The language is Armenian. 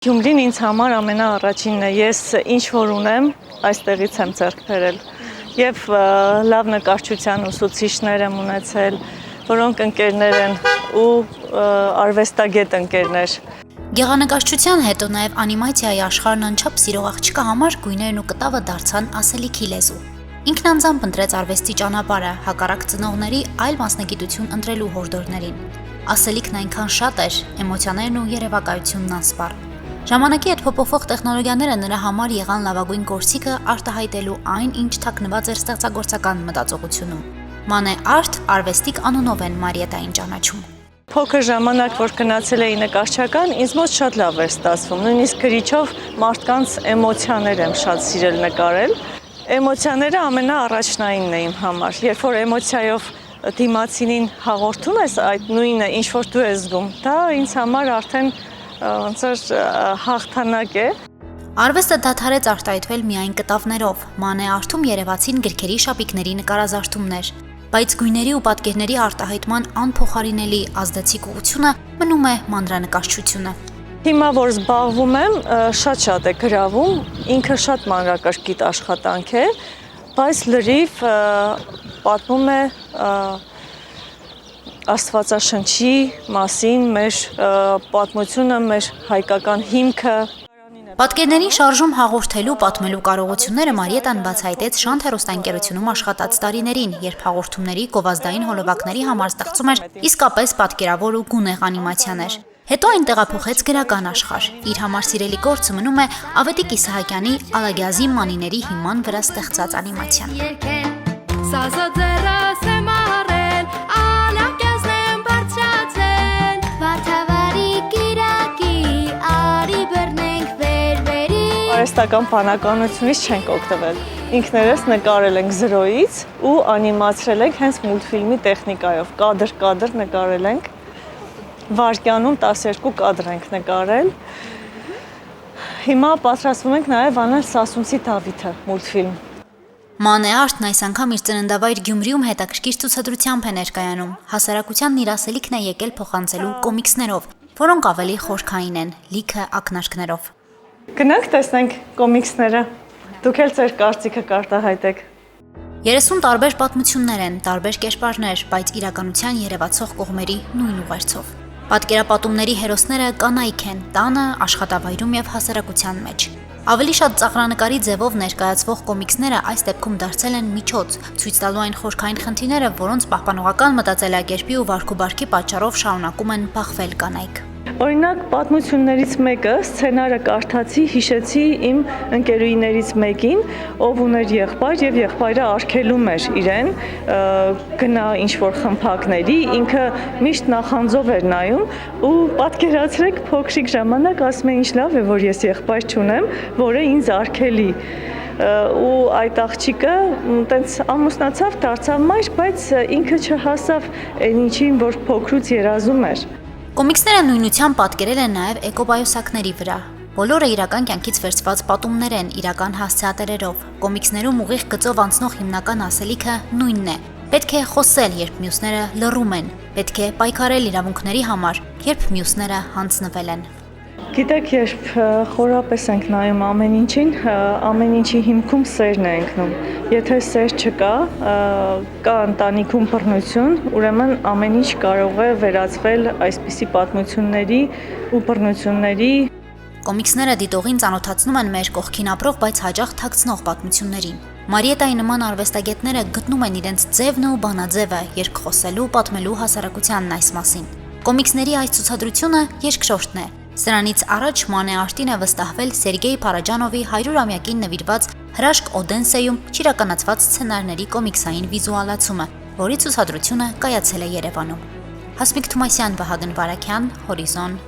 Գյումրին ինձ համար ամենաառաջինն է, ես ինչ որ ունեմ, այստեղից եմ ձեռք բերել եւ լավ նկարչության ուսուցիչներ եմ ունեցել, որոնք ընկերներ են ու արվեստագետ ընկերներ։ Գեղանկարչության հետո նաև անիմացիայի աշխարհն անչափ սիրող աղջկա համար գույներն ու կտավը դարձան ասելիքի լեզու։ Ինքն անձամբ ընտրեց արվեստի ճանապարհը, հակառակ ծնողների այլ մասնագիտություն ընտրելու հորդորներին։ Ասելիքն այնքան շատ էր, էմոցիաներն ու երևակայությունն անսպառ։ Ժամանակի հետ փոփոխվող տեխնոլոգիաները նրա համար եղան լավագույն գործիքը արտահայտելու այն, ինչ թաքնված էր ստեղծագործական մտածողությունում։ Մանե Արտ արվեստիկ անունով են Մարիետային ճանաչում։ Փոքր ժամանակ, որ գնացել էի նկարչական, ինձ մոտ շատ լավ էր ստացվում, նույնիսկ գրիչով մարդկանց էմոցիաներ եմ շատ սիրել նկարել։ Էմոցիաները ամենաառաջնայինն է իմ համար, երբ որ էմոցիայով դիմացինին հաղորդում ես այդ նույնը, ինչ որ դու ես զգում, դա ինձ համար արդեն ոնց որ հաղթանակ է։ Արվեստը դադարեց արտահայտվել միայն կտավներով, Մանե Արթում երևացին գրքերի շապիկների նկարազարդումներ, բայց գույների ու պատկերների արտահայտման անփոխարինելի ազդեցիկ ուղղությունը մնում է մանրանկարչությունը։ Հիմա որ զբաղվում եմ, շատ է գրավում, ինքը շատ մանրակրկիտ աշխատանք է, բայց լրիվ պատմում է Աստվածաշնչի մասին, մեր պատմությունը, մեր հայկական հիմքը։ Պատկերների շարժում հաղորդելու, պատմելու կարողությունները Մարիետան բացահայտեց Շանթ հեռուստաընկերությունում աշխատած տարիներին, երբ հաղորդումների գովազդային հոլովակների համար ստեղծում էր իսկապես պատկերավոր ու գունեղ անիմացիաներ։ Հետո այն տեղափոխեց գրական աշխարհ։ Իր համար սիրելի գործը մնում է Ավետիք Իսահակյանի Ալագյազի մանիների հիման վրա ստեղծած անիմացիան։ Արհեստական բանականությունից չենք օգտվել։ Ինքներս նկարել ենք 0-ից ու անիմացրել ենք հենց մուլտֆիլմի տեխնիկայով, կադր նկարել ենք։ Վարկյանում 12 կադր ենք նկարել։ Հիմա պատրաստվում ենք նաև անել Սասունցի Դավիթը մուլտֆիլմ։ Մանե Արտն այս անգամ իր ծննդավայր Գյումրիում հետաքրքիր ցուցադրությամբ է ներկայանում։ Հասարակությանն իր ասելիքն է եկել փոխանցելու կոմիքսներով, որոնք ավելի խորքային են, լիքը ակնարկներով։ Գնանք տեսնենք կոմիքսները, դուք էլ ձեր կարծիքը կարտահայտեք։ 30 տարբեր պատմություններ են, տարբեր կերպարներ, բայց իրականության երևացող կողմերի նույն ուղերձով։ Պատկերապատումների հերոսները կանայք են, տանը, աշխատավայրում եւ հասարակության մեջ։ Ավելի շատ ծաղրանկարի ձևով ներկայացվող կոմիքսները այս դեպքում դարձել են միջոց, ցույց տալու այն խորքային խնդիրները, որոնց պահպանողական մտածելակերպի ու վարքուբարքի պատճառով շարունակում են բախվել կանայք։ Օրինակ, պատմություններից մեկը սցենարը կարդացի, հիշեցի իմ ընկերուհիներից մեկին, ով ուներ եղբայր եւ եղբայրը արգելում էր իրեն գնա ինչ-որ խմփակների, ինքը միշտ նախանձով էր նայում ու պատկերացրեք փոքրիկ ժամանակ ասում է ինչ լավ է, որ ես եղբայր չունեմ, որը ինձ արգելի ու այդ աղջիկը տենց ամուսնացավ, դարձավ մայր, բայց ինքը չհասավ այն ինչին, որ փոքրուց երազում էր։ Կոմիքսները նույնությամբ պատկերել են նաև էկոբայոսակների վրա։ Բոլորը իրական կյանքից վերցված պատումներ են իրական հասցեատերերով։ Կոմիքսներում ուղիղ գծով անցնող հիմնական ասելիքը նույնն է։ Պետք է խոսել, երբ մյուսները լռում են։ Պետք է պայքարել իրավունքների համար, երբ մյուսները հանձնվել են։ Գիտեք, երբ խորապես ենք նայում ամեն ինչի հիմքում սերն է ընկնում։ Եթե սեր չկա, կա ընտանիքում բռնություն, ուրեմն ամեն ինչ կարող է վերածվել այսպիսի պատմությունների ու բռնությունների։ Կոմիքսները դիտողին ծանոթացնում են մեր կողքին ապրող, բայց հաճախ թաքցնող պատմություններին։ Մարիետայի նման արվեստագետները գտնում են իրենց ձևն ու բանաձևը երկխոսելու, պատմելու հասարակությանն այս մասին։ Կոմիքսների այս ցուցադրությունը երկրորդն է։ Սրանից առաջ Մանե Արտին է վստահվել Սերգեյ Փարաջանովի 100-ամյակին նվիրված Հրաշք Օդենսեյում ճիրականացված սցենարների կոմիքսային վիզուալացումը, որի ցուցադրությունը կայացել է Երևանում։ Հասմիկ Թումասյան, Վահագն Վարակյան, Հորիզոն,